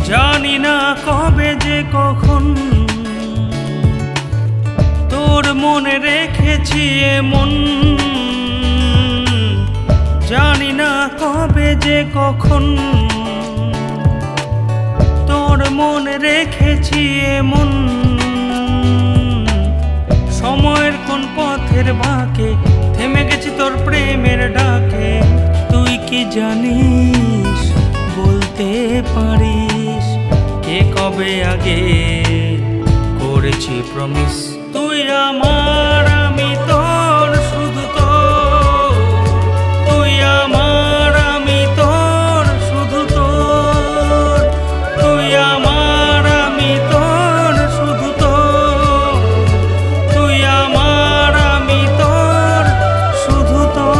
জানি না কবে যে কখন তোর মনে রেখেছি এমন, জানি না কবে যে কখন তোর মনে রেখেছি এমন। সময়ের কোন পথের বাঁকে থেমে গেছি তোর প্রেমের ডাকে। তুই কি জানিস, বলতে পারিস কে কবে আগে করেছি প্রমিস। তুই আমার আমি তোর, শুধু তোর। তুই আমার আমি তোর, শুধু তোর। তুই আমার আমি তোর, শুধু তোর। তুই আমার আমি তোর, শুধু তোর।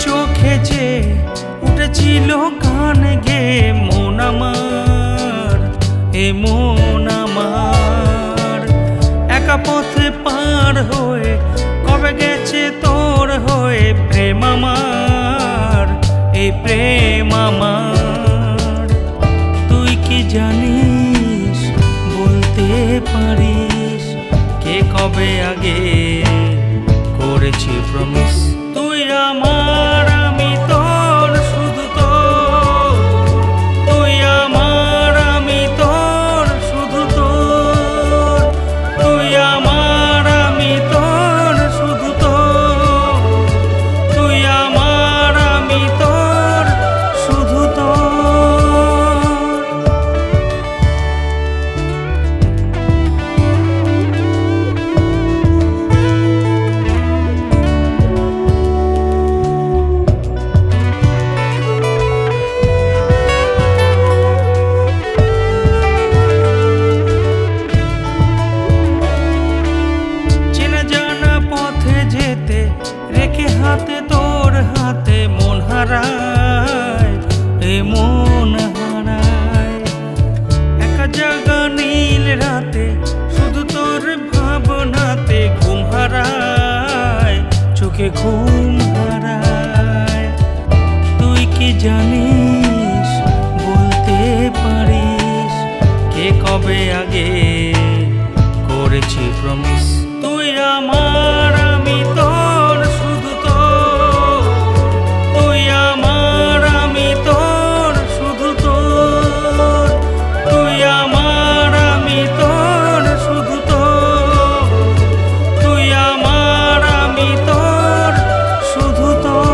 চোখে যে উঠেছিল কানে গে মন আমার, এ মন আমার। একা পথে পার হয়ে কবে গেছে তোর হয়ে প্রেম আমার, এই প্রেম আমার। তুই কি জানিস, বলতে পারিস কে কবে আগে করেছি প্রমিস। তুই আমার আমি তোর, শুধু তোর। তুই আমার আমি তোর, শুধু তোর। তুই আমার আমি তোর, শুধু তোর। তুই আমার আমি তোর, শুধু তোর। হাতে তোর হাতে মন হারায়, এ মন হারায়। একা জাগা নীল রাতে শুধু তোর ভাবনাতে ঘুম হারায়, চোখে ঘুম হারায়। তুই কি জানিস, বলতে পারিস কে কবে আগে করেছি প্রমিস। তুই আমার আমি তোর, শুধু তোর। তুই আমার আমি তোর, শুধু তোর। তুই আমার আমি তোর, শুধু তোর। তুই আমার আমি তোর, শুধু তোর।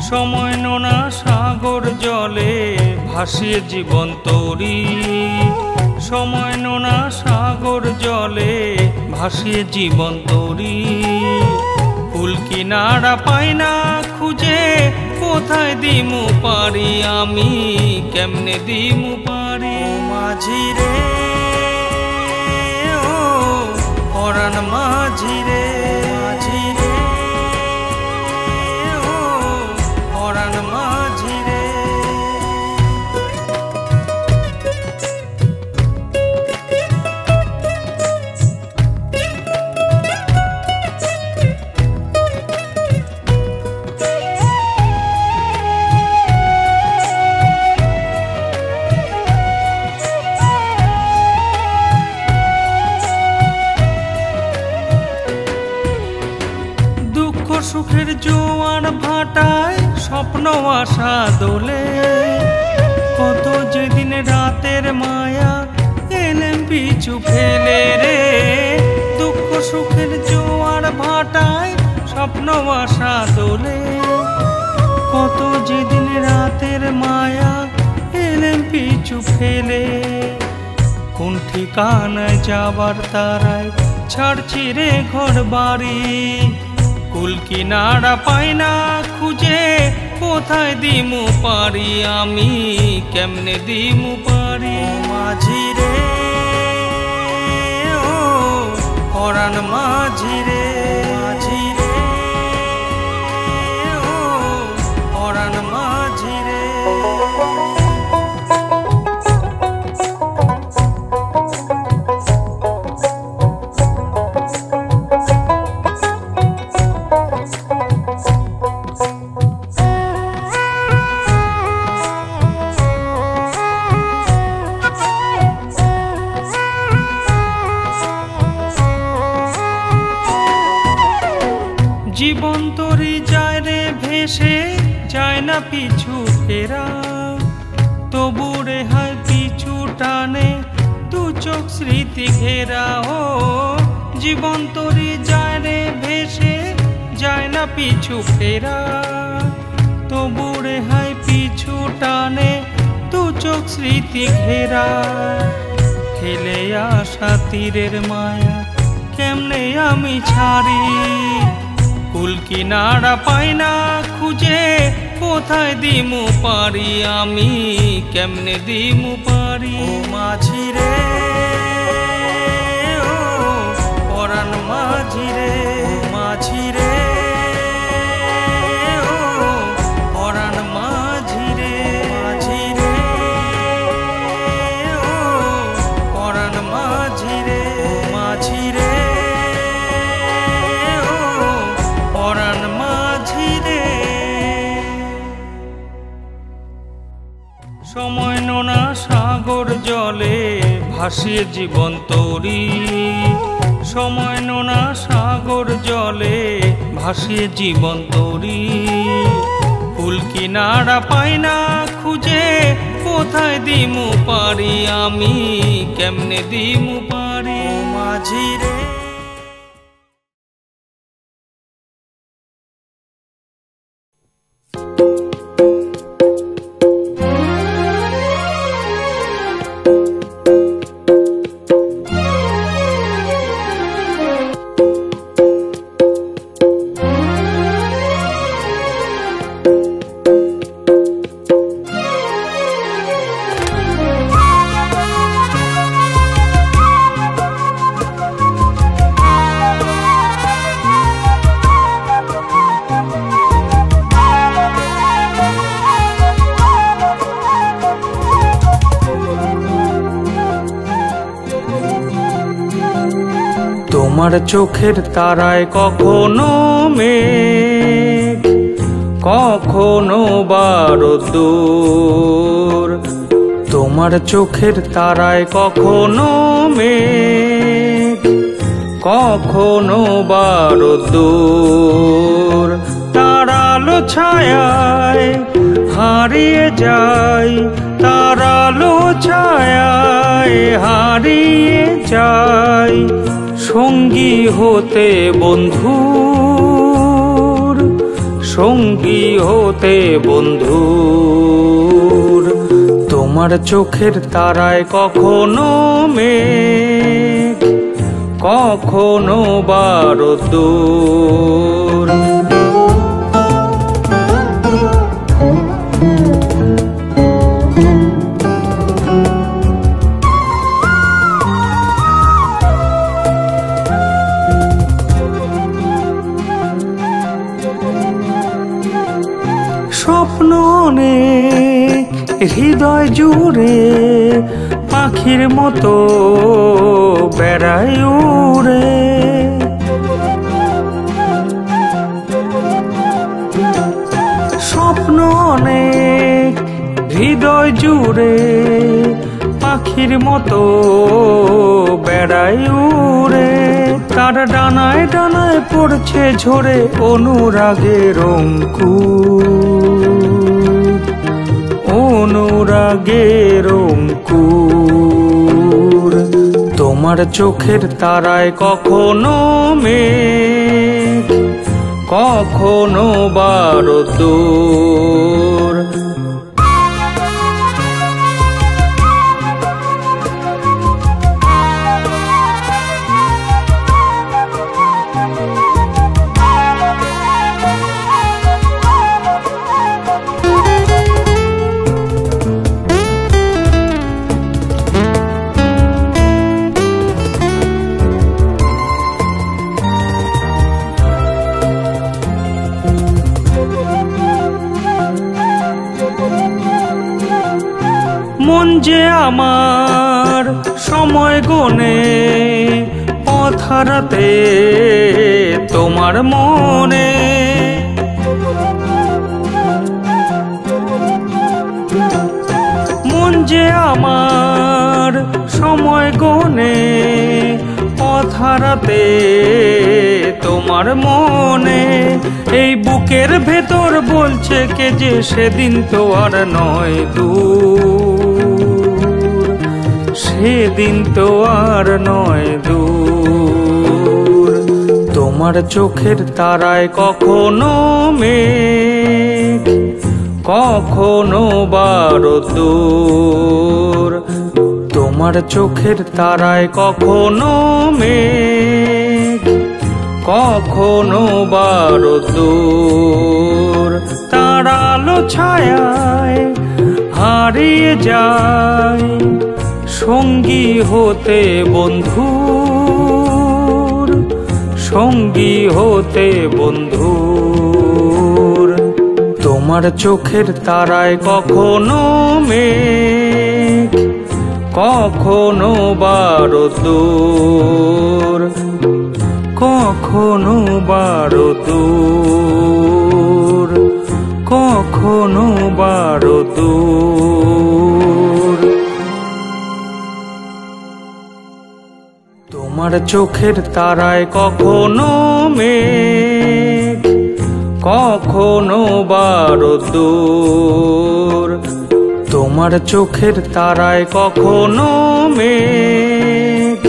সময় নোনা সাগর জলে ভাসিয়ে জীবন তরি। সময় নোনা সাগর জলে ভাসিয়ে জীবন তরি। ফুল কিনারা পাই না খুঁজে, কোথায় দিমু পারি আমি, কেমনে দিমু পারি। মাঝি রে ও পরাণ মাঝি রে, মাঝি রে ও পরাণ মাঝি রে। জোয়ার ভাটায় স্বপ্ন আশা দোলে, কত যেদিন রাতের মায়া এলেম পিছু ফেলে রে। দুঃখ সুখের জোয়ার ভাটায় স্বপ্ন আশা দোলে, কত যেদিন রাতের মায়া এলেম পিছু ফেলে। কোন ঠিকানায় যাবার তারায় ছাড়ছি রে ঘর বাড়ি, কুল কিনারা পাই না খুঁজে কোথায় দিমু পারি, আমি কেমনে দিমু পারি। মাঝি রে ও পরাণ মাঝি রে, মাঝি রে ও পরাণ মাঝি রে। জীবন তরি যায় রে ভেসে, যায় না পিছু ফেরা, তবু রে হয় পিছু টানে দু চোখ স্মৃতি ঘেরা। ও জীবন তরি যায় রে ভেসে, যায় না পিছু ফেরা, তবু রে হয় পিছু টানে দু চোখ স্মৃতি ঘেরা। ফেলে আসা তীরের মায়া কেমনে আমি ছাড়ি, কুল কিনারা পাই না খুঁজে কোথায় দিমু পারি, আমি কেমনে দিমু পারি। ও মাঝি রে ও পরাণ মাঝি রে, মাঝি রে ও পরাণ মাঝি রে, মাঝি রে ও পরাণ মাঝি রে, মাঝি রে পরাণ মাঝি রে। সময় নোনা সাগর জলে ভাসিয়ে জীবন তরি, সময় নোনা সাগর জলে ভাসিয়ে জীবন তরি, কুল কিনারা পাই না খুঁজে কোথায় দিমু পারি, আমি কেমনে দিমু পারি। মাঝি রে তোমার চোখের তারায় কখনো মেঘ, কখনো বারোদ্দুর, তোমার চোখের তারায় কখনো মেঘ, কখনো বারোদ্দুর। তারালো ছায়ায় হারিয়ে যায়, তারালো ছায়ায় হারিয়ে যায়, সঙ্গী হতে বন্ধুর, সঙ্গী হতে বন্ধুর। তোমার চোখের তারায় কখনো মেঘ, কখনো বারোদ্দুর। স্বপ্ন অনেক হৃদয় জুড়ে, পাখির মতো বেড়ায় উড়ে। স্বপ্ন অনেক হৃদয় জুড়ে, পাখির মতো বেড়াই উড়ে, তার ডানায় ডানায় পড়ছে ঝরে অনুরাগের অঙ্কুর, অনুরাগের অঙ্কুর। তোমার চোখের তারায় কখনো মেঘ, কখনো বারোদ্দুর। মন যে আমার সময় গনে পথ হারাতে তোমার মনে, মন যে আমার সময় গনে পথ হারাতে তোমার মনে। এই বুকের ভেতর বলছে কে যে সেদিন তো আর নয় দূর, সেদিন তো আর নয় দূর। তোমার চোখের তারায় কখনো মেঘ, কখনো বারোদ্দুর। তোমার চোখের তারায় কখনো মেঘ, কখনো বারোদ্দুর। তার আলো ছায়ায় হারিয়ে যায় সঙ্গী হতে বন্ধুর, সঙ্গী হতে বন্ধুর। তোমার চোখের তারায় কখনো মেঘ, কখনো বারোদ্দুর, কখনো বারোদ্দুর, কখনো বারোদ্দুর। তোমার চোখের তারায় কখনো মেঘ, কখনো বারোদ্দুর। তোমার চোখের তারায় কখনো মেঘ,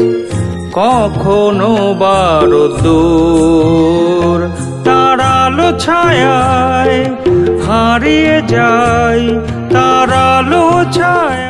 কখনো বারোদ্দুর। তার আলো ছায়ায় হারিয়ে যায়, তার আলো ছায়া।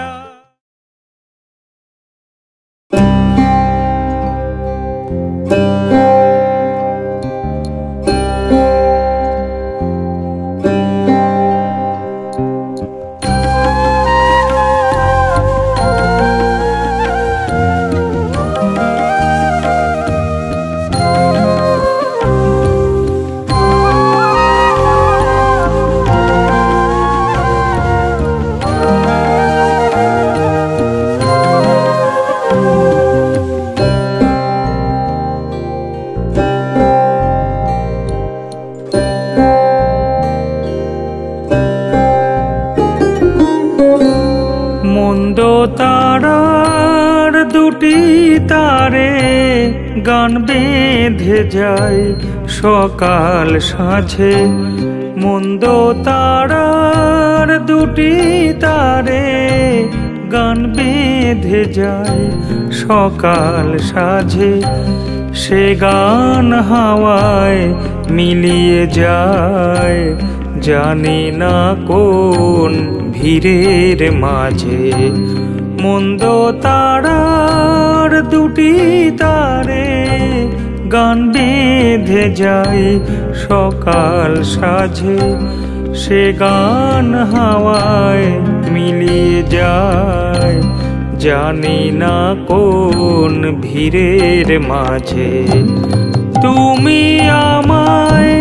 মন্দ তারার দুটি তারে গান বেঁধে যায় সকাল সাঁঝে। মন্দ তারার দুটি তারে গান বেঁধে যায় সকাল সাঁঝে। সে গান হাওয়ায় মিলিয়ে যায় জানি না কোন ভিড়ের মাঝে। মন্দ তারার দুটি তারে গান বেঁধে যায় সকাল সাঁঝে। সে গান হাওয়ায় মিলিয়ে যায় জানি না কোন ভিড়ের মাঝে। তুমি আমায়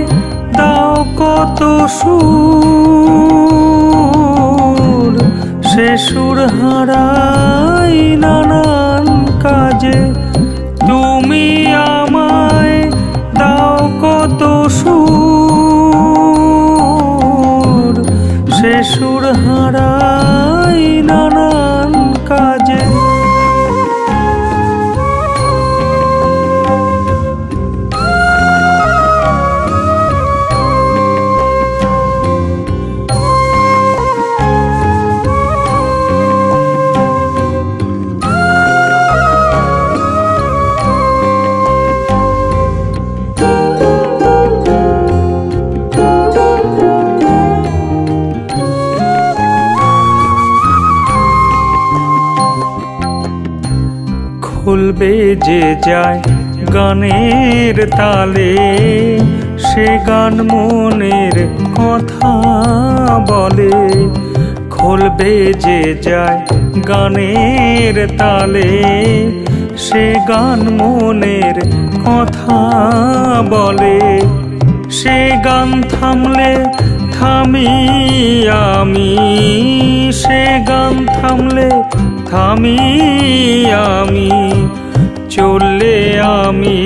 দাও কত সুর, সে সুর হারাই নানান কাজে। তুমি আমায় দাও কত সুর, সে সুর হারাই নানান কাজে। খোল বেজে যায় গানের তালে, সে গান মনের কথা বলে। খোল বেজে যায় গানের তালে, সে গান মনের কথা বলে। সে গান থামলে থামি আমি, সে গান থামলে থামি আমি, চললে আমি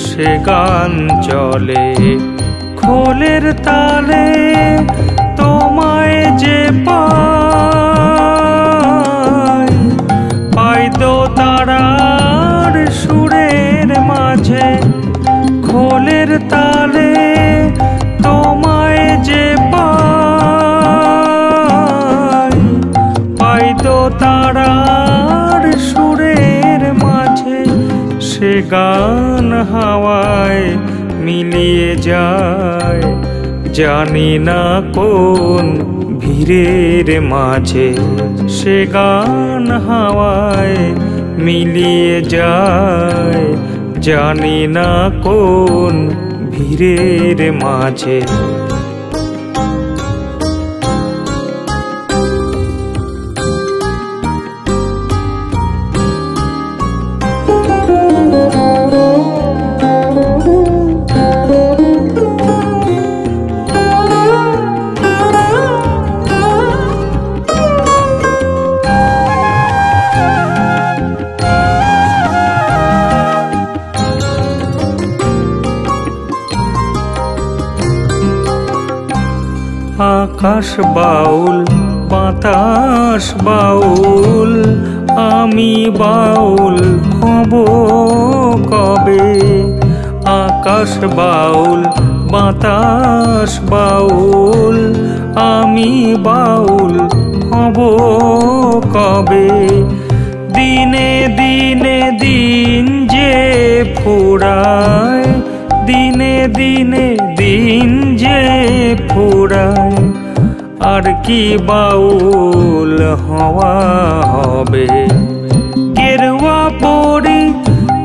সে গান চলে। খোলের তালে তোমায় যে পাই, পাই তো তারার সুরের মাঝে। খোলের তালে তোমায় যে পাই, পাই তো তারার সুরের মাঝে। সে গান হাওয়ায় মিলিয়ে যায়, জানি না কোন ভিড়ের মাঝে। সে গান হাওয়ায় মিলিয়ে যায়, জানি না কোন ভিড়ের মাঝে। আকাশ বাউল বাতাস বাউল, আমি বাউল হব কবে। আকাশ বাউল বাতাস বাউল, আমি বাউল হব কবে। দিনে দিনে দিন যে ফুরায়, দিনে দিনে দিন যে ফুরায়, আর কি বাউল হওয়া হবে। গেরুয়া পরি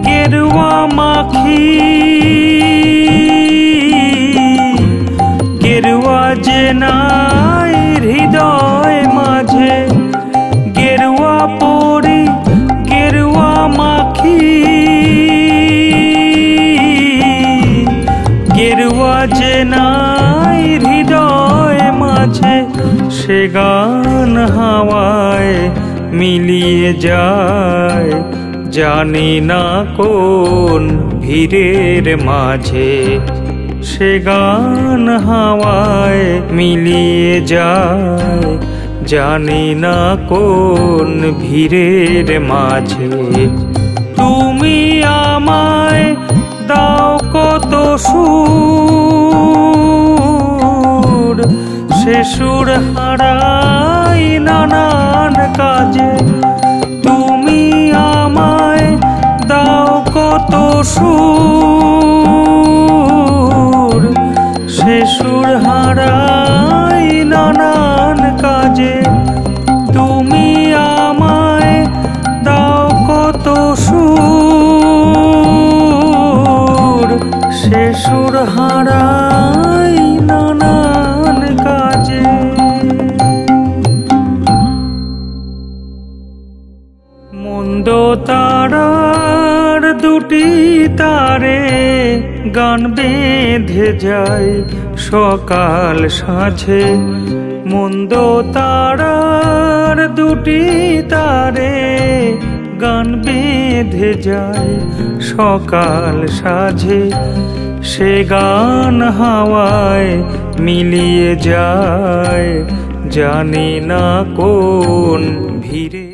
গেরুয়া মাখি, গেরুয়া যে নাই হৃদয় মাঝে। গেরুয়া পরি গেরুয়া মাখি, গেরুয়া যে নাই হৃদয় মাঝে। সে গান হাওয়ায় মিলিয়ে যায়, জানি না কোন ভিড়ের মাঝে। সে গান হাওয়ায় মিলিয়ে যায়, জানি না কোন ভিড়ের মাঝে। তুমি আমায় দাও কত সুর, সে সুর হারাই নানান কাজে। তুমি আমায় দাও কত সুর, সে সুর হারাই নানান কাজে। তুমি আমায় দাও কত সুর, সে সুর হারাই নানান কাজে। মন্দ তারার দুটি তারে গান বেঁধে যায় সকাল সাঁঝে। মন্দ তারার দুটি তারে গান বেঁধে যায় সকাল সাঁঝে। সে গান হাওয়ায় মিলিয়ে যায়, জানি না কোন ভিড়ে।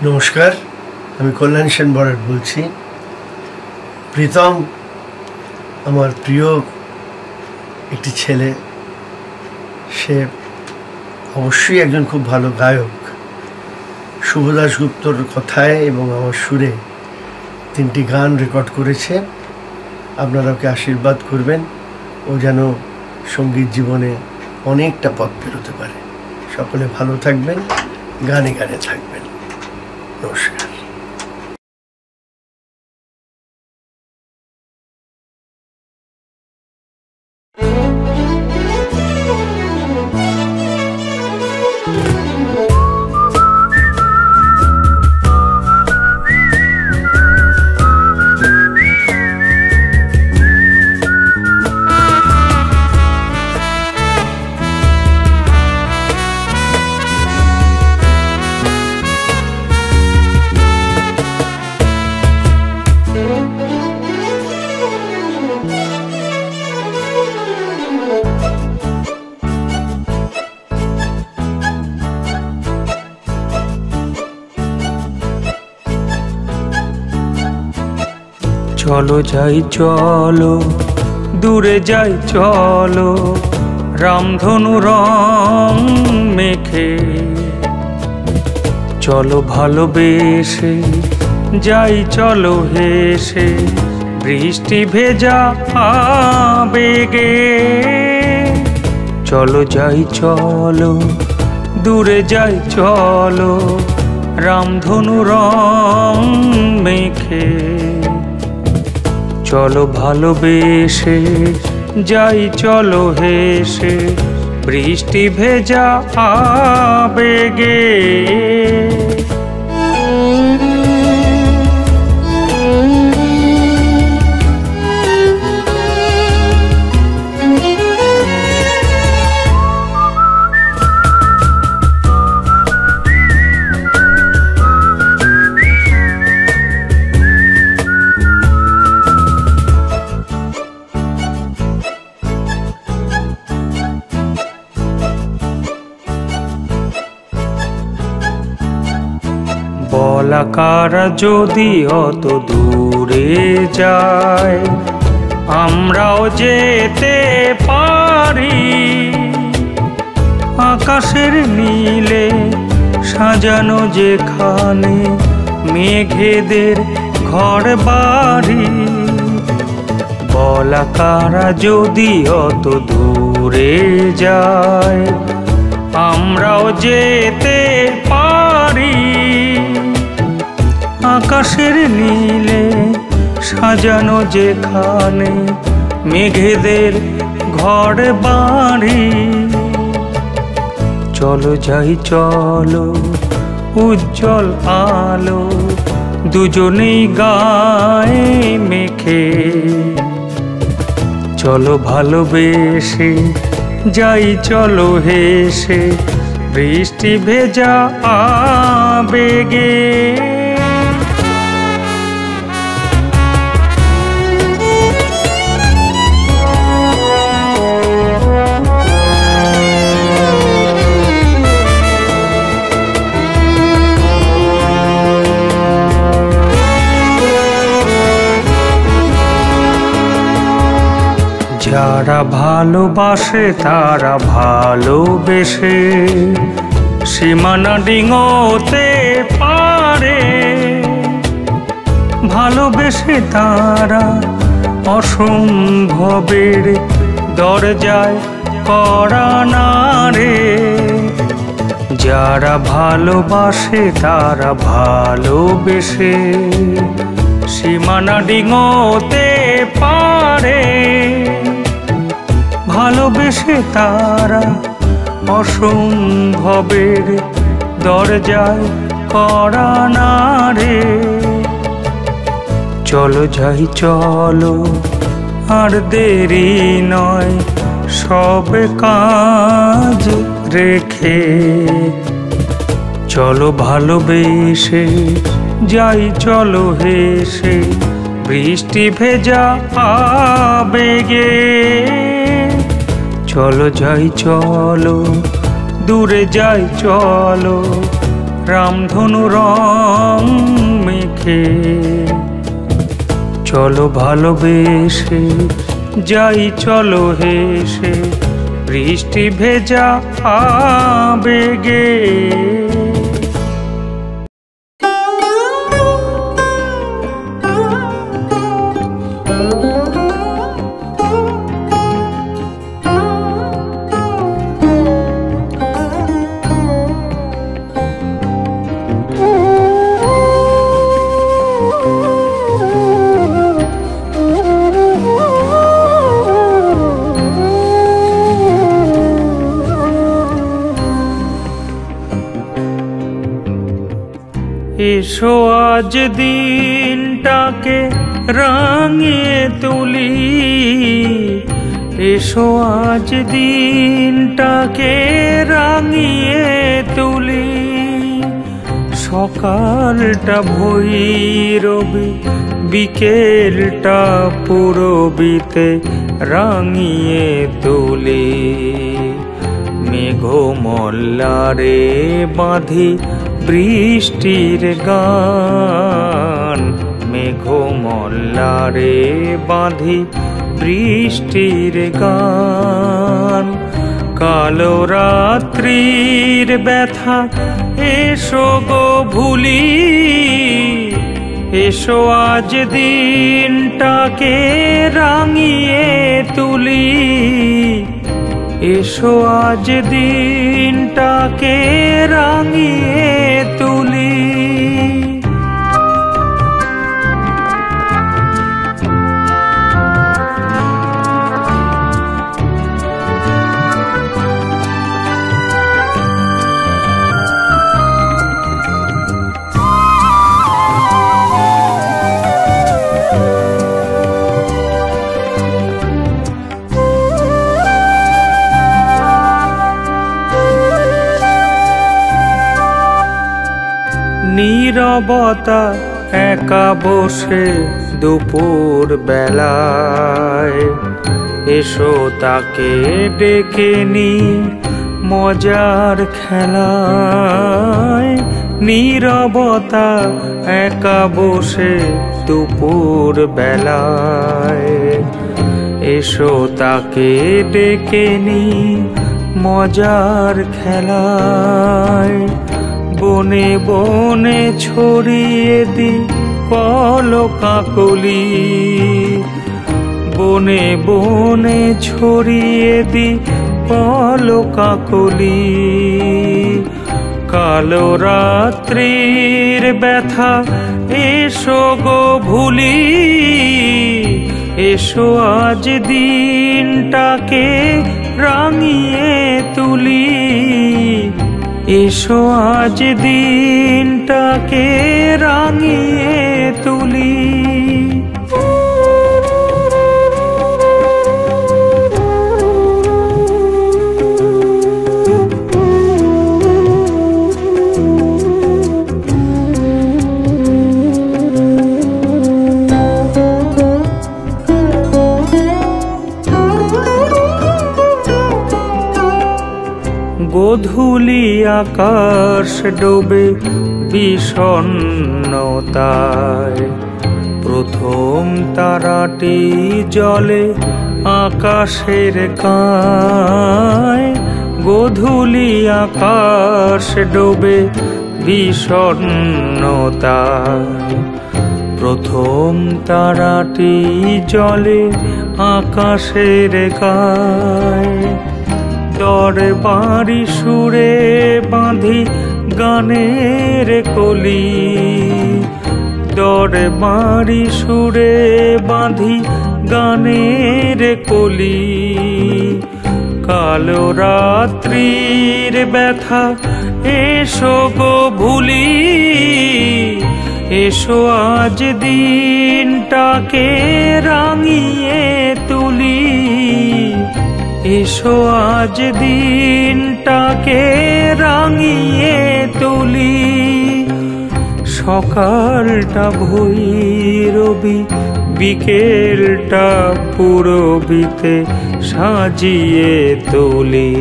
নমস্কার, আমি কল্যাণ সেন বরাট বলছি। প্রীতম আমার প্রিয় একটি ছেলে, সে অবশ্যই একজন খুব ভালো গায়ক। শুভ দাশগুপ্তর কথায় এবং আমার সুরে 3টি গান রেকর্ড করেছে। আপনারা ওকে আশীর্বাদ করবেন, ও যেন সঙ্গীত জীবনে অনেকটা পথ পেরোতে পারে। সকলে ভালো থাকবেন, গানে গানে থাকবেন। নমস্কার। চলো যাই চলো, দূরে যাই চলো, রামধনু রং মেখে। চলো ভালোবেসে যাই চলো হেসে, বৃষ্টি ভেজা আবেগে। চলো যাই চলো, দূরে যাই চলো, রামধনু রং মেখে। চলো ভালোবেসে যাই চলো হেসে, বৃষ্টি ভেজা আবেগে। বলাকারা যদি অত দূরে যায়, আমরাও যেতে পারি। আকাশের নীলে সাজানো যেখানে মেঘেদের ঘর বাড়ি। বলাকারা যদি অত দূরে যায়, আমরাও যেতে পারি। আকাশের নীলে সাজানো যেখানে মেঘেদের ঘর বাড়ি। চলো যাই চলো, উজ্জ্বল আলো দুজনেই গায়ে মেখে। চলো ভালোবেসে যাই চলো হেসে, বৃষ্টি ভেজা আবেগে। যারা ভালোবাসে তারা ভালোবেসে সীমানা ডিঙোতে পারে। ভালোবেসে তারা অসম্ভবের দরজায় কড়া নাড়ে। যারা ভালোবাসে তারা ভালোবেসে সীমানা ডিঙোতে পারে। ভালোবেসে তারা অসম্ভবের দরজায় কড়া নাড়ে। চলো যাই চলো, আর দেরি নয়, সব কাজ রেখে। চলো ভালোবেসে যাই চলো হেসে, বৃষ্টি ভেজা আবেগে। চলো যাই চলো, দূরে যাই চলো, রামধনু রং মেখে। চলো ভালোবেসে যাই চলো হেসে, বৃষ্টি ভেজা আবেগে। এসো আজ দিনটাকে রাঙিয়ে তুলি, এসো আজ দিনটাকে রাঙিয়ে তুলি। সকালটা ভৈরবী, বিকেলটা পূরবীতে রাঙিয়ে তুলি। মেঘমল্লারে বাঁধি বৃষ্টির গান, মেঘমল্লারে বাঁধি বৃষ্টির গান। কালো রাত্রির ব্যথা এসো গো ভুলি, এসো আজ দিনটাকে রাঙিয়ে তুলি, এসো আজ দিনটাকে রাঙিয়ে তুলি। নীরবতা একা বসে দুপুর বেলায়, এসো তাকে ডেকে নি মজার খেলায়। নীরবতা একা বসে দুপুর বেলায়, এসো তাকে ডেকে নি মজার খেলায়। বনে বনে ছড়িয়ে দি কলকাকলি, বনে বনে ছড়িয়ে দি কলকাকলি। কালো রাত্রির ব্যথা এসো গো ভুলি, এসো আজ দিনটাকে রাঙিয়ে তুলি, এসো আজ দিনটাকে রাঙিয়ে তুলি। গোধূলি আকাশ ডোবে বিষণ্ণতায়, প্রথম তারাটি জ্বলে আকাশের গায়। গোধূলি আকাশ ডোবে বিষণ্ণতায়, প্রথম তারাটি জ্বলে আকাশের গায়। দরবারি সুরে বাঁধি গানের কলি, দরবারি সুরে বাঁধি গানের কলি। কালো রাত্রির ব্যথা এসো গো ভুলি, এসো আজ দিনটাকে রাঙিয়ে তুলি, এসো আজ দিনটাকে রাঙিয়ে তুলি। সকালটা ভৈরবী, বিকেলটা পূরবীতে সাজিয়ে তুলি।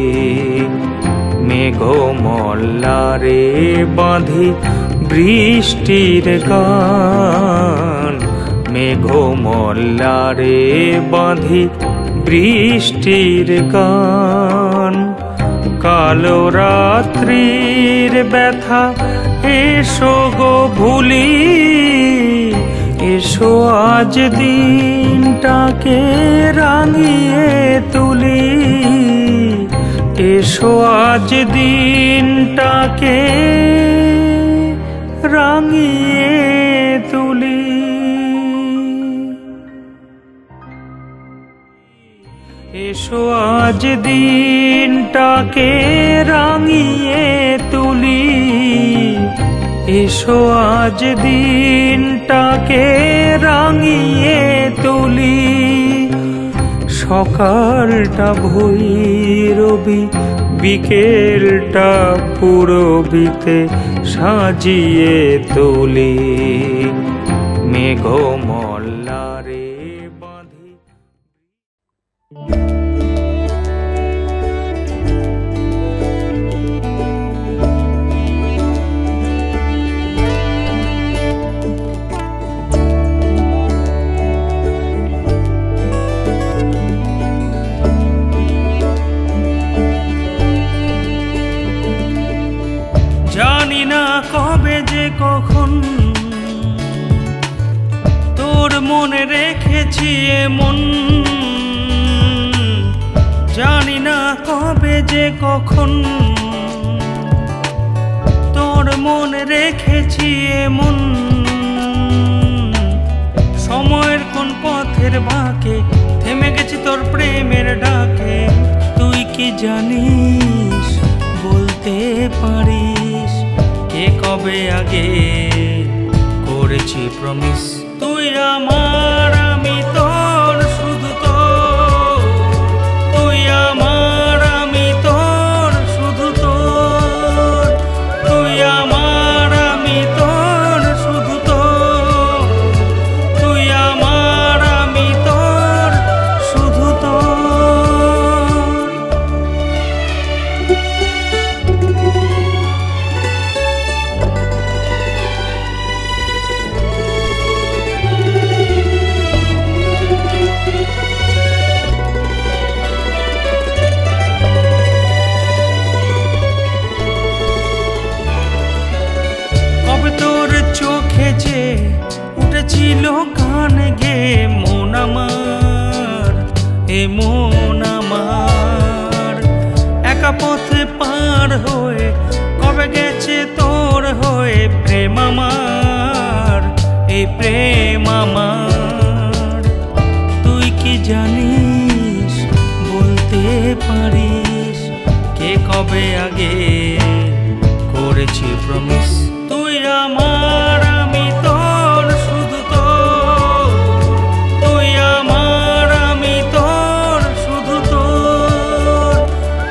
মেঘমল্লারে বাঁধি বৃষ্টির গান, মেঘমল্লারে বাঁধি বৃষ্টির গান। কালো রাত্রির ব্যথা এসো গো ভুলি, এসো আজ দিনটাকে রাঙিয়ে তুলি, এসো আজ দিনটাকে রাঙিয়ে তুলি। এসো আজ দিনটাকে রাঙিয়ে তুলি, এসো আজ দিনটাকে রাঙিয়ে তুলি, সকালটা ভৈরবী, বিকেলটা পূরবীতে সাজিয়ে তুলি। মেঘমল্লারে বাঁধি। জানি না কবে যে কখন তোর মনে রেখেছি এমন, জানি না কবে যে কখন তোর মনে রেখেছি এমন। সময়ের কোন পথের বাঁকে থেমে গেছি তোর প্রেমের ডাকে। তুই কি জানিস, বলতে পারিস, কে কবে আগে করেছি প্রমিস। তুই আমার, আমি তোর, শুধু তোর। তুই আমার, আমি তোর, শুধু তোর। তুই আমার, আমি তোর, শুধু তোর। তুই আমার, আমি তোর, শুধু তোর। চোখে যে উঠেছিল গান গে মন আমার, এ মন আমার। একা পথে পার হয়ে কবে গেছে তোর হয়ে প্রেম আমার, এই প্রেম আমার। তুই কি জানিস, বলতে পারিস, কে কবে আগে করেছি প্রমিস। তুই আমার, আমি তোর, শুধু তোর। তুই আমার, আমি তোর, শুধু তোর।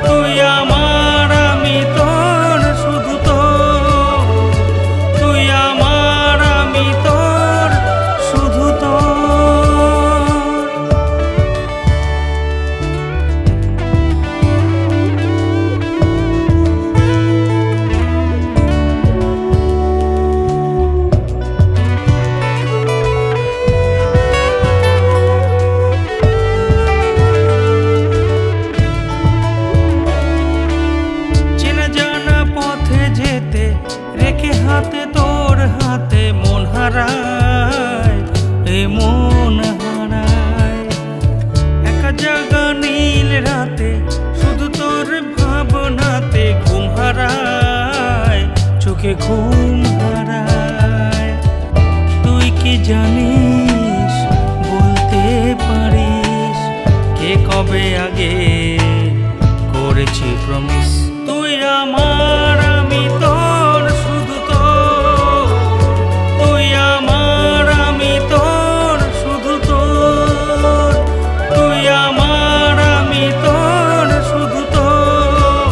তুই আমার, আমি তোর, শুধু তোর। তুই আমার, আমি তোর, শুধু তোর। হাতে তোর হাতে মন হারায়, এ মন হারায়। একা জাগা নীল রাতে শুধু তোর ভাবনাতে ঘুম হারায়, চোখে ঘুম হারায়। তুই কি জানিস, বলতে পারিস, কে কবে আগে করেছি প্রমিস। তুই আমার, আমি তোর, শুধু তোর। তুই আমার, আমি তোর, শুধু তোর। তুই আমার, আমি তোর, শুধু তোর।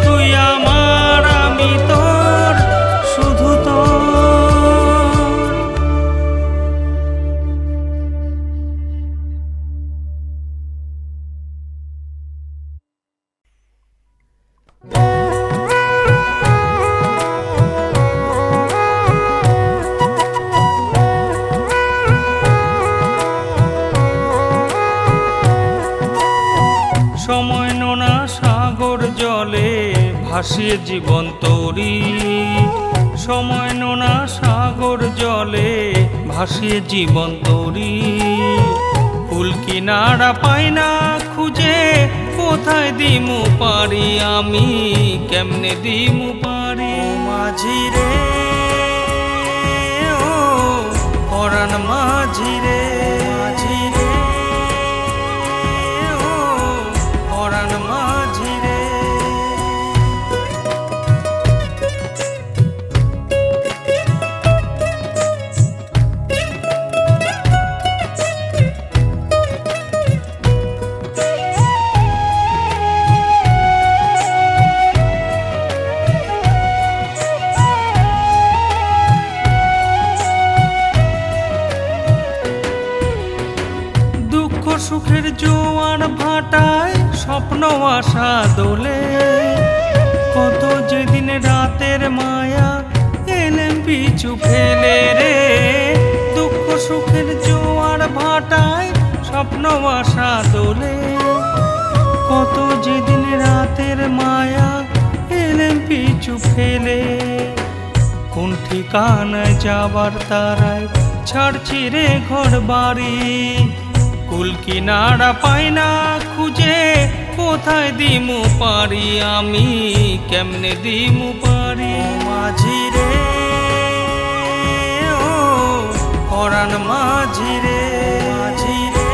তুই আমার, আমি তোর, শুধু তোর। সময় নোনা সাগর জলে ভাসিয়ে জীবন তরি। সময় নোনা সাগর জলে ভাসিয়ে জীবন তরি। ফুল কিনারা পাই না খুঁজে, কোথায় দিমু পারি আমি, কেমনে দিমু পারি। মাঝি রে, ও পরাণ মাঝি রে, মাঝি রে, ও পরাণ মাঝি রে। সুখের জোয়ার ভাটায় স্বপ্ন আশা দোলে, কত যেদিন রাতের মায়া এলেম পিছু ফেলে রে। দুঃখ সুখের জোয়ার ভাটায় স্বপ্ন আশা দোলে, কত যেদিন রাতের মায়া এলেম পিছু ফেলে। কোন ঠিকানায় যাবার তারায় ছাড়ছি রে ঘর বাড়ি, কুল কিনারা পাই না খুঁজে কোথায় দিমু পারি, আমি কেমনে দিমু পারি। মাঝি রে ও পরাণ মাঝি রে, মাঝি রে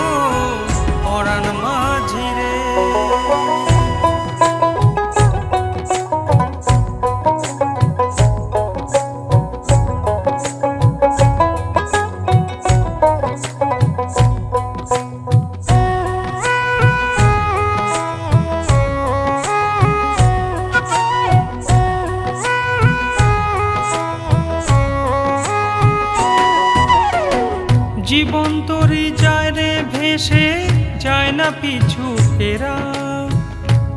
ও পরাণ মাঝি রে। জীবন তরি যায় রে ভেসে, যায় না পিছু ফেরা,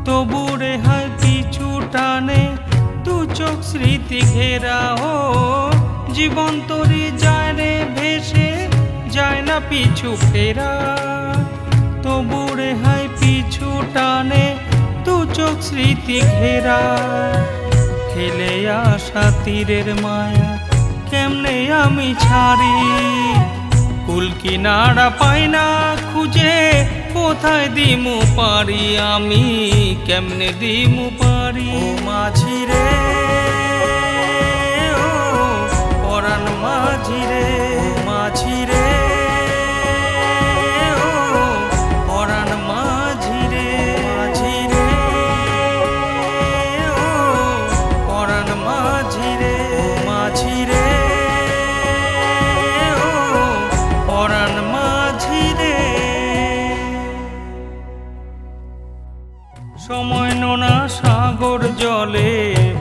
তবু রে হয় পিছু টানে দু চোখ স্মৃতি ঘেরা। ও জীবন তরি যায় রে ভেসে, যায় না পিছু ফেরা, তবু রে হয় পিছু টানে দু চোখ স্মৃতি ঘেরা। ফেলে আসা তীরের মায়া কেমনে আমি ছাড়ি, কুল কিনারা পাই না খুঁজে কোথায় দিমু পারি, আমি কেমনে দিমু পারি। ও মাঝি রে ও পরাণ মাঝি রে, মাঝি রে ও পরাণ মাঝি রে, মাঝি রে ও পরাণ মাঝি রে, মাঝি রে ও পরাণ মাঝি রে। সময় নোনা সাগর জলে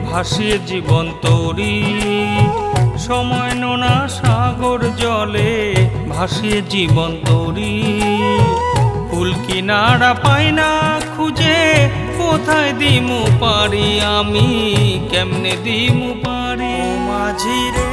ভাসিয়ে জীবন তরি, সময় নোনা সাগর জলে ভাসিয়ে জীবন তরি, কুল কিনারা পাই না খুঁজে কোথায় দিমু পারি, আমি কেমনে দিমু পারি। মাঝি রে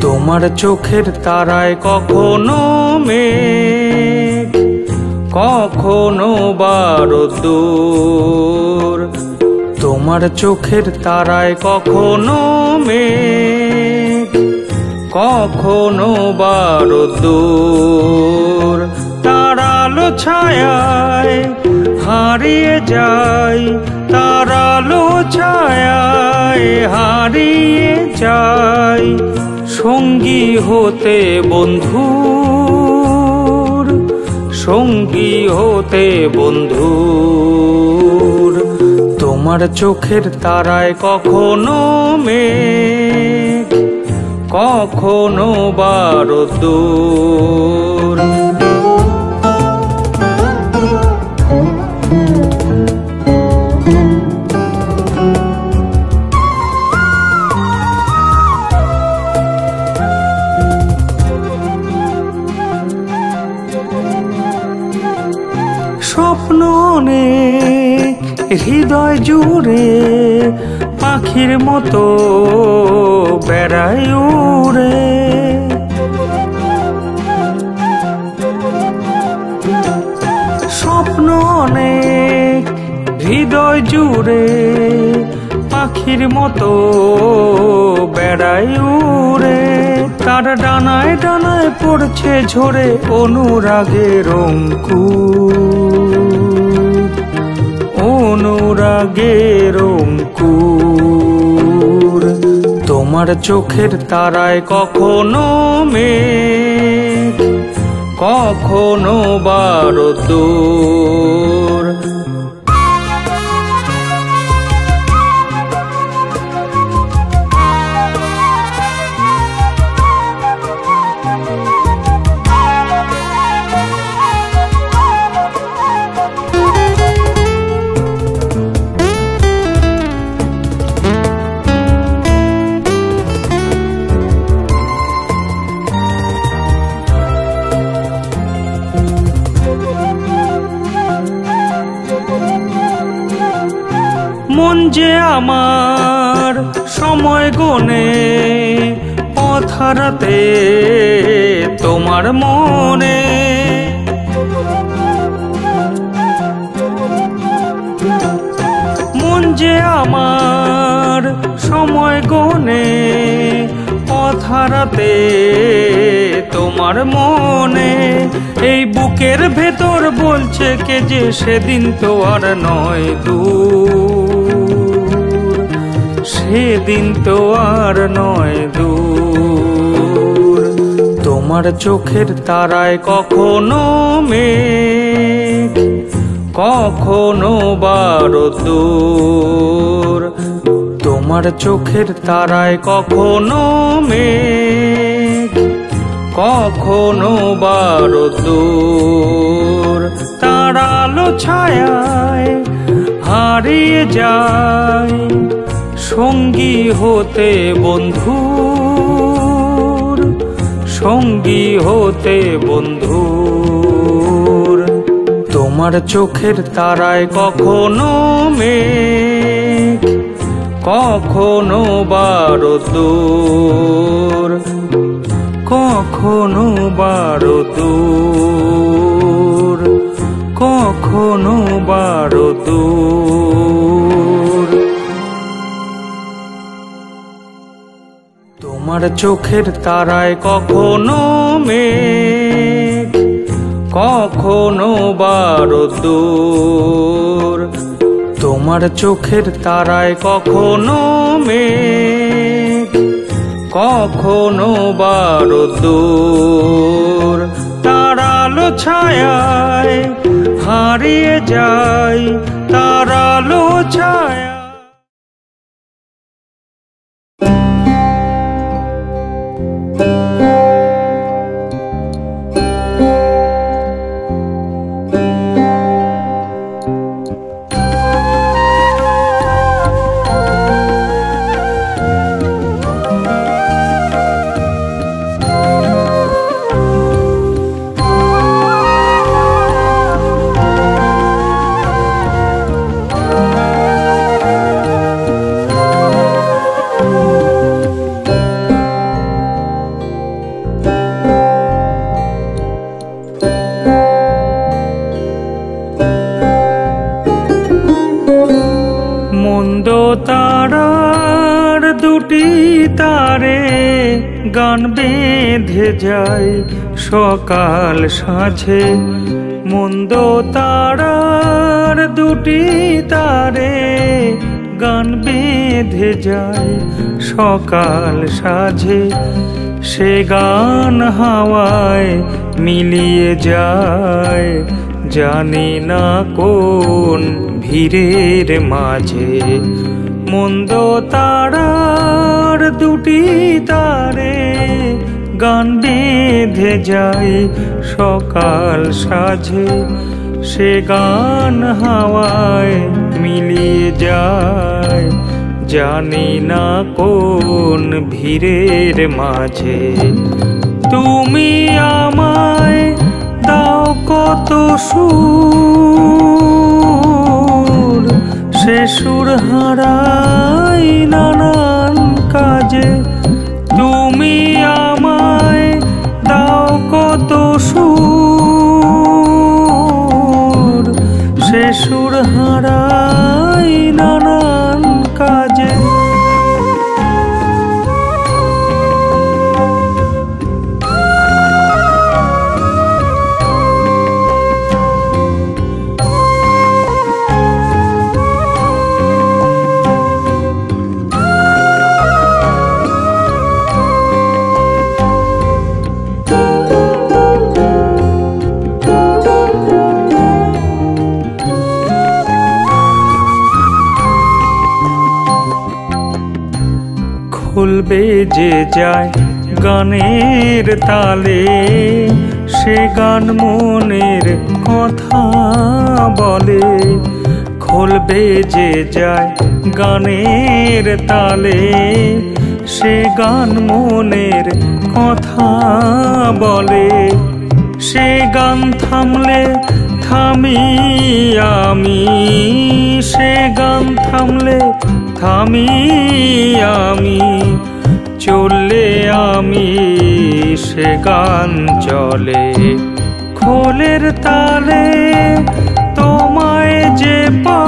তোমার চোখের তারায় কখনো মেঘ, কখনো বারোদ্দুর, তোমার চোখের তারায় কখনো মেঘ, কখনো বারোদ্দুর। তারালো ছায়ায় হারিয়ে যায়, তারালো ছায়ায় হারিয়ে যায়, সঙ্গী হতে বন্ধুর, সঙ্গী হতে বন্ধুর। তোমার চোখের তারায় কখনো মেঘ, কখনো বারোদ্দুর। স্বপ্ন অনেক হৃদয় জুড়ে, পাখির মতো বেড়ায় উড়ে। স্বপ্ন অনেক হৃদয় জুড়ে, পাখির মতো বেড়ায় উড়ে। তার ডানায় ডানায় পড়ছে ঝরে অনুরাগের অঙ্কুর, অনুরাগের অঙ্কুর। তোমার চোখের তারায় কখনো মেঘ, কখনো বারুদূর। মন যে আমার সময় গনে পথ হারাতে তোমার মনে, মন যে আমার সময় গনে পথ হারাতে তোমার মনে। এই বুকের ভেতর বলছে কে যে সেদিন তো আর নয় দূর, সেদিন তো আর নয় দূর। তোমার চোখের তারায় কখনো মেঘ, কখনো বারুদূর। তোমার চোখের তারায় কখনো মেঘ, কখনো বারুদূর। তার আলো ছায়ায় হারিয়ে যায় সঙ্গী হতে বন্ধুর, সঙ্গী হতে বন্ধুর। তোমার চোখের তারায় কখনো মেঘ, কখনো বারুদূর, কখনো বারুদূর, কখনো বারুদূর। তোমার চোখের তারায় কখনো মেঘ, কখনো বারুদূর। তোমার চোখের তারায় কখনো মেঘ, কখনো বারুদূর। তার আলো ছায়ায় হারিয়ে যায়, তার আলো ছায়া। মন্দ তারার দুটি তারে গান বেঁধে যায় সকাল সাঁঝে। মন্দ তারার দুটি তারে গান বেঁধে যায় সকাল সাঁঝে। সে গান হাওয়ায় মিলিয়ে যায় জানি না কোন ভিড়ের মাঝে। মন্দ তারার দুটি তারে গান বেঁধে যায় সকাল সাঁঝে। সে গান হাওয়ায় মিলিয়ে যায় জানি না কোন ভিড়ের মাঝে। তুমি আমায় দাও কত সুর, সে সুর হারাই নানান কাজে। তুমি আমায় দাও কত সুর, সে সুর হারাই নানান কাজে। বেজে যায় গানের তালে, সে গান মনের কথা বলে। খোল বেজে যায় গানের তালে, সে গান মনের কথা বলে। সে গান থামলে থামি আমি, সে গান থামলে থামি আমি, চললে আমি সে গান চলে। খোলের তালে তোমায় যে পাই,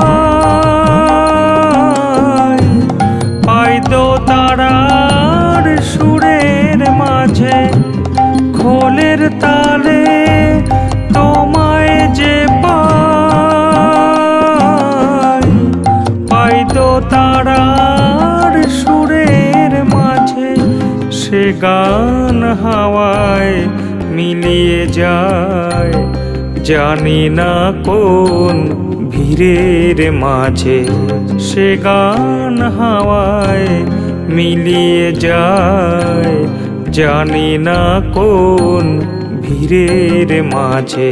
পাই দো তারার সুরের মাঝে। খোলের তালে তোমায় যে পাই, পাই দো তারার সুরের মাঝে। সে গান হাওয়ায় মিলিয়ে যায়, জানি না কোন ভিড়ের মাঝে। সে গান হাওয়ায় মিলিয়ে যায়, জানি না কোন ভিড়ের মাঝে।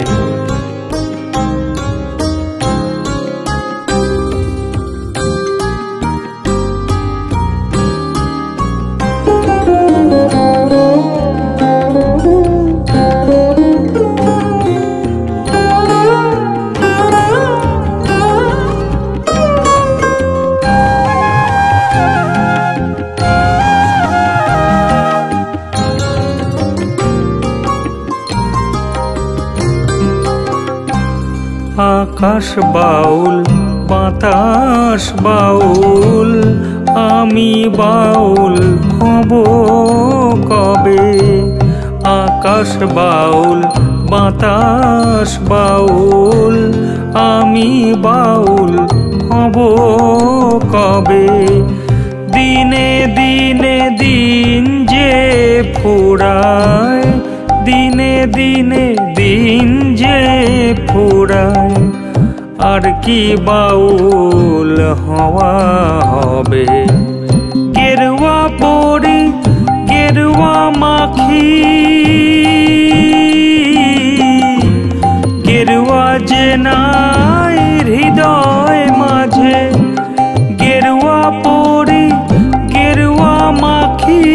আকাশ বাউল বাতাস বাউল, আমি বাউল হব কবে। আকাশ বাউল বাতাস বাউল, আমি বাউল হব কবে। দিনে দিনে দিন যে ফুরায়, দিনে দিনে দিন যে ফুরায়, আর কি বাউল হওয়া হবে। গেরুয়া পরি গেরুয়া মাখি, গেরুয়া যে নাই হৃদয় মাঝে। গেরুয়া পরি গেরুয়া মাখি,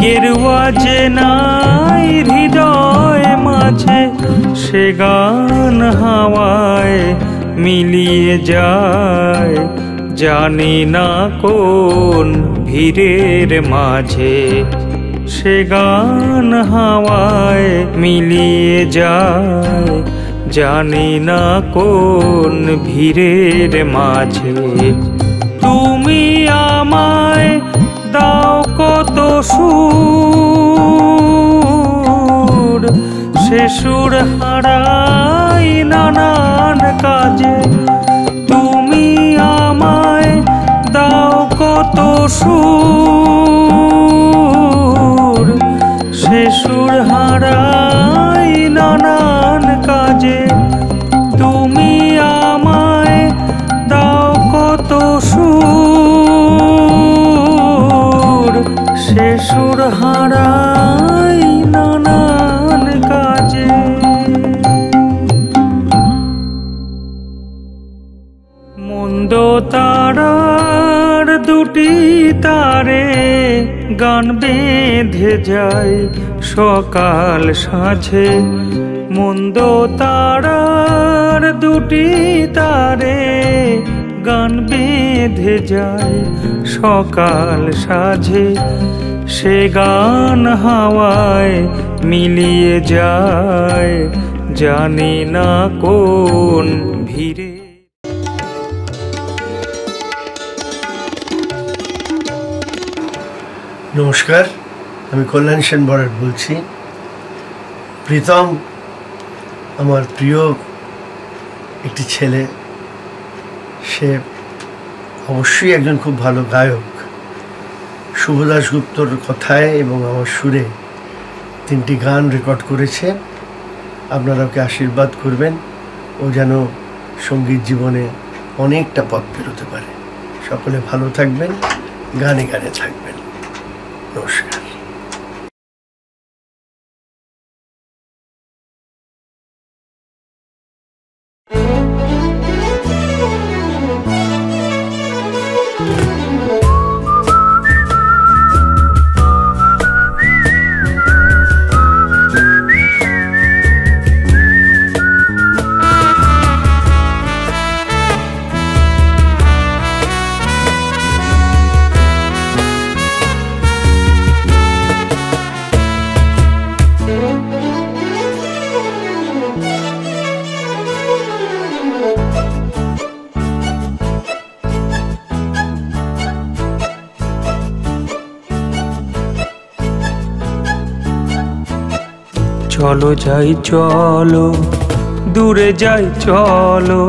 গেরুয়া যে নাই হৃদয় মাঝে। সে গান হাওয়ায় মিলিয়ে যায়, জানি না কোন ভিড়ের মাঝে। সে গান হাওয়ায় মিলিয়ে যায়, জানি না কোন ভিড়ের মাঝে। তুমি আমায় দাও কত সুর, সে সুর হারাই নানান কাজে। তুমি আমায় দাও কত সুর, সে সুর হারাই নানান কাজে। তুমি আমায় দাও কত সুর, সে সুর হারাই নানান কাজে। মন্দ তারার দুটি তারে গান বেঁধে যায় সকাল সাঁঝে। মন্দ তারার দুটি তারে গান বেঁধে যায় সকাল সাঁঝে। সে গান হাওয়ায় মিলিয়ে যায়, জানি না কোন ভিড়ে। নমস্কার, আমি কল্যাণ সেন বরাট বলছি। প্রীতম আমার প্রিয় একটি ছেলে, সে অবশ্যই একজন খুব ভালো গায়ক। শুভ দাশগুপ্তর কথায় এবং আমার সুরে 3টি গান রেকর্ড করেছে। আপনারা ওকে আশীর্বাদ করবেন, ও যেন সঙ্গীত জীবনে অনেকটা পথ পেরোতে পারে। সকলে ভালো থাকবেন, গানে গানে থাকবেন। নমস্কার। চলো যাই চলো, দূরে যাই চলো,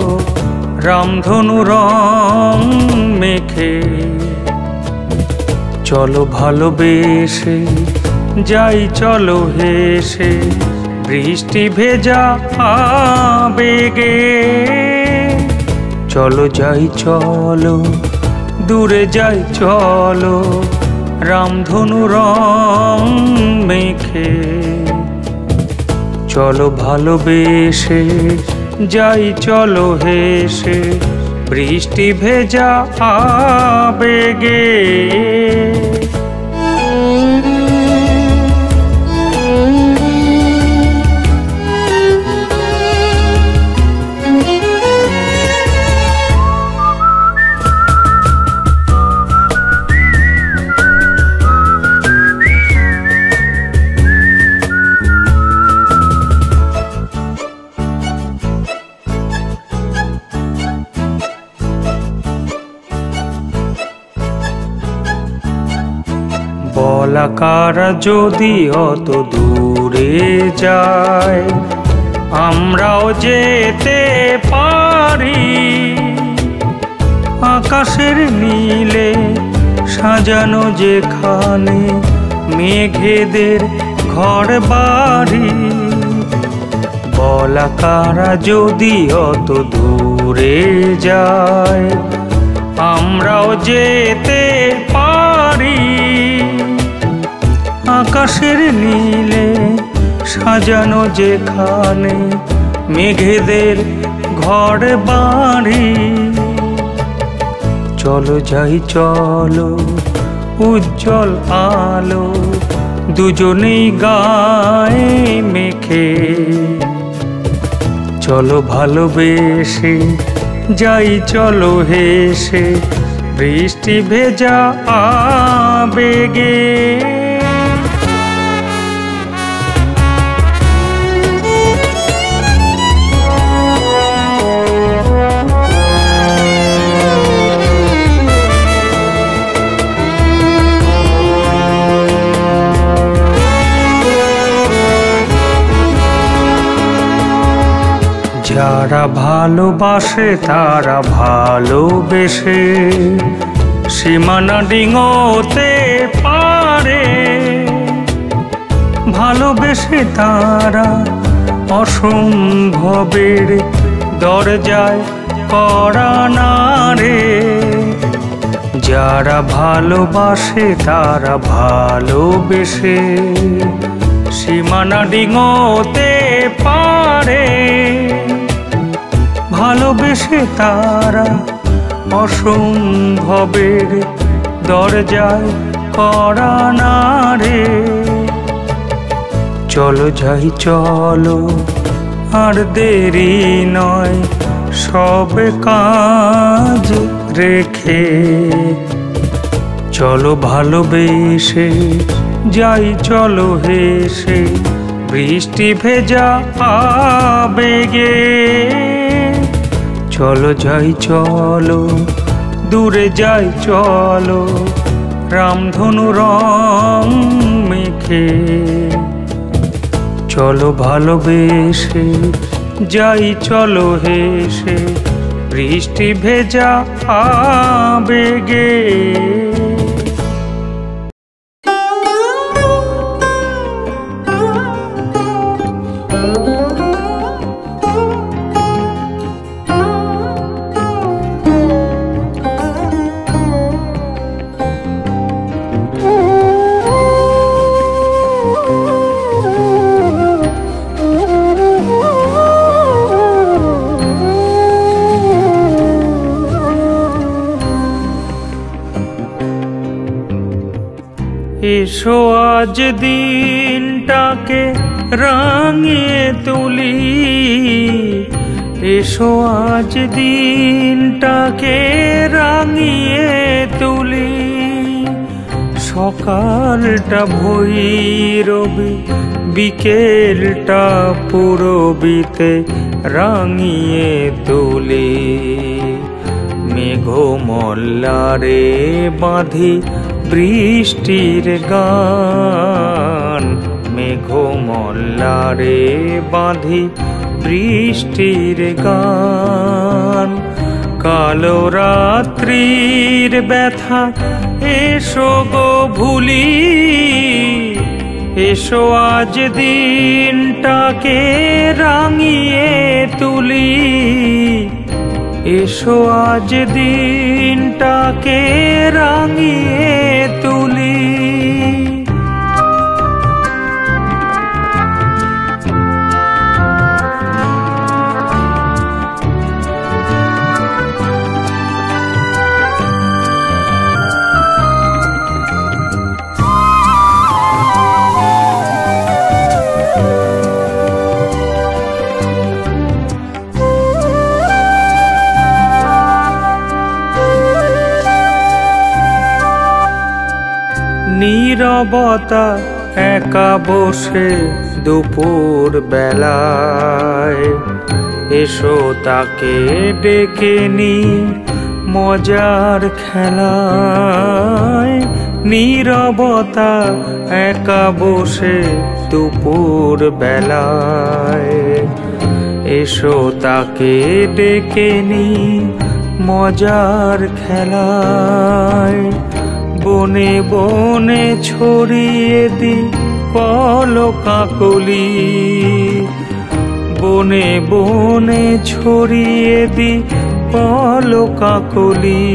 রামধনু রং মেখে। চলো ভালোবেসে যাই চলো হেসে, বৃষ্টি ভেজা আবেগে। চলো যাই চলো, দূরে যাই চলো, রামধনু রং মেখে। চলো ভালোবেসে যাই চলো হেসে, বৃষ্টি ভেজা আবেগে। বলাকারা যদি অত দূরে যায়, আমরাও যেতে পারি। আকাশের নীলে সাজানো যেখানে মেঘেদের ঘর বাড়ি। বলাকারা যদি অত দূরে যায়, আমরাও যেতে পারি। আকাশের নীলে সাজানো যেখানে মেঘেদের ঘর বাড়ি। চলো যাই চলো, উজ্জ্বল আলো দুজনেই গায়ে মেখে। চলো ভালোবেসে যাই চলো হেসে, বৃষ্টি ভেজা আবেগে। যারা ভালোবাসে তারা ভালোবেসে সীমানা ডিঙোতে পারে। ভালোবেসে তারা অসম্ভবের দরজায় কড়া নাড়ে। যারা ভালোবাসে তারা ভালোবেসে সীমানা ডিঙোতে পারে। ভালোবেসে তারা অসম্ভবের দরজায় কড়া নাড়ে। চলো যাই চলো, আর দেরি নয়, সব কাজ রেখে। চলো ভালোবেসে যাই চলো হেসে, বৃষ্টি ভেজা আবেগে। চলো যাই চলো, দূরে যাই চলো, রামধনু রং মেখে। চলো ভালোবেসে যাই চলো হেসে, বৃষ্টি ভেজা আবেগে। এসো আজ দিনটাকে রাঙিয়ে তুলি, এসো আজ দিনটাকে রাঙিয়ে তুলি। সকালটা ভৈরবী, বিকেলটা পূরবীতে রাঙিয়ে তুলি। মেঘমল্লারে বাঁধি বৃষ্টির গান, মেঘমল্লারে বাঁধি বৃষ্টির গান। কালো রাত্রির ব্যথা এসো গো ভুলি, এসো আজ দিনটাকে রাঙিয়ে তুলি, এসো আজ দিনটাকে রাঙিয়ে তুলি। নীরবতা একা বসে দুপুর বেলায়, এসো তাকে ডেকে নি মজার খেলায়। নীরবতা একা বসে দুপুর বেলায়, এসো তাকে ডেকে নি মজার খেলায়। বনে বনে ছড়িয়ে দি কলকাকলি, বনে বনে ছড়িয়ে দি কলকাকলি।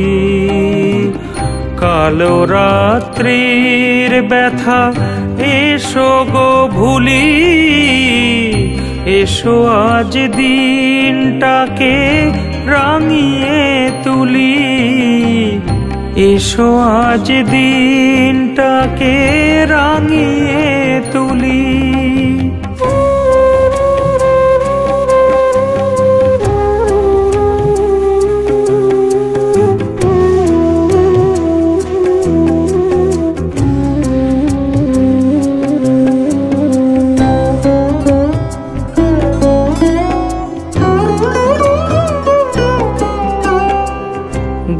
কালো রাত্রির ব্যথা এসো গো ভুলি, এসো আজ দিনটাকে রাঙিয়ে তুলি, এসো আজ দিনটাকে রাঙিয়ে তুলি।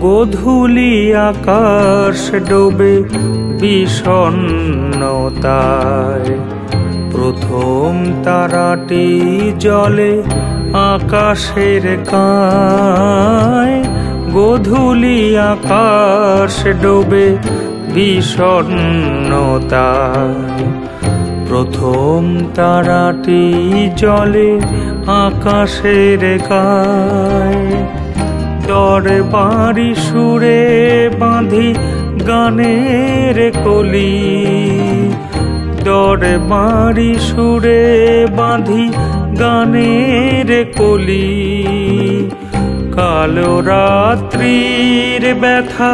গোধূলি আকাশ ডোবে বিষণ্ণতায়, প্রথম তারাটি জ্বলে আকাশের গায়। গোধূলি আকাশ ডোবে বিষণ্ণতায়, প্রথম তারাটি জ্বলে আকাশের গায়। দরবারি সুরে বাঁধি গানের কলি, দরবারি সুরে বাঁধি গানের কলি। কালো রাত্রির ব্যথা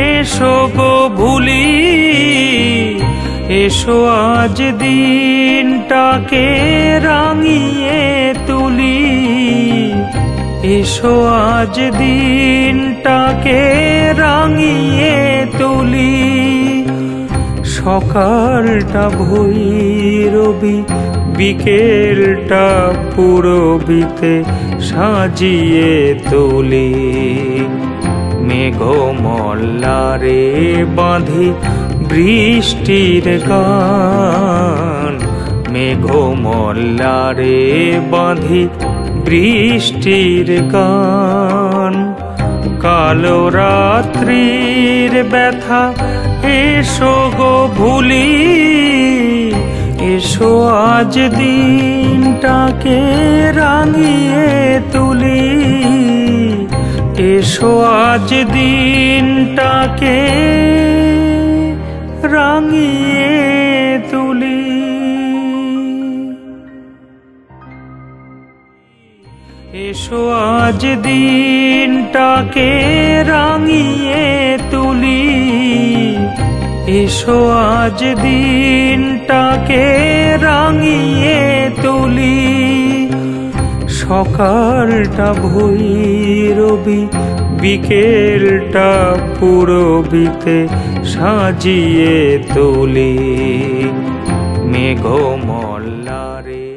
এসো গো ভুলি, এসো আজ দিনটাকে রাঙিয়ে তুলি, এসো আজ দিনটাকে রাঙিয়ে তুলি। সকালটা ভৈরবী, বিকেলটা পূরবীতে সাজিয়ে তুলি। মেঘমল্লারে বাঁধি বৃষ্টির গান, মেঘমল্লারে বাঁধি বৃষ্টির গান। কালো রাত্রির ব্যথা এসো গো ভুলি, এসো আজ দিনটাকে রাঙিয়ে তুলি, এসো আজ দিনটাকে রাঙিয়ে তুলি। এসো আজ দিনটাকে রাঙিয়ে তুলি, এসো আজ দিনটাকে রাঙিয়ে তুলি, সকালটা ভৈরবী, বিকেলটা পূরবীতে সাজিয়ে তুলি। মেঘ মল্লারে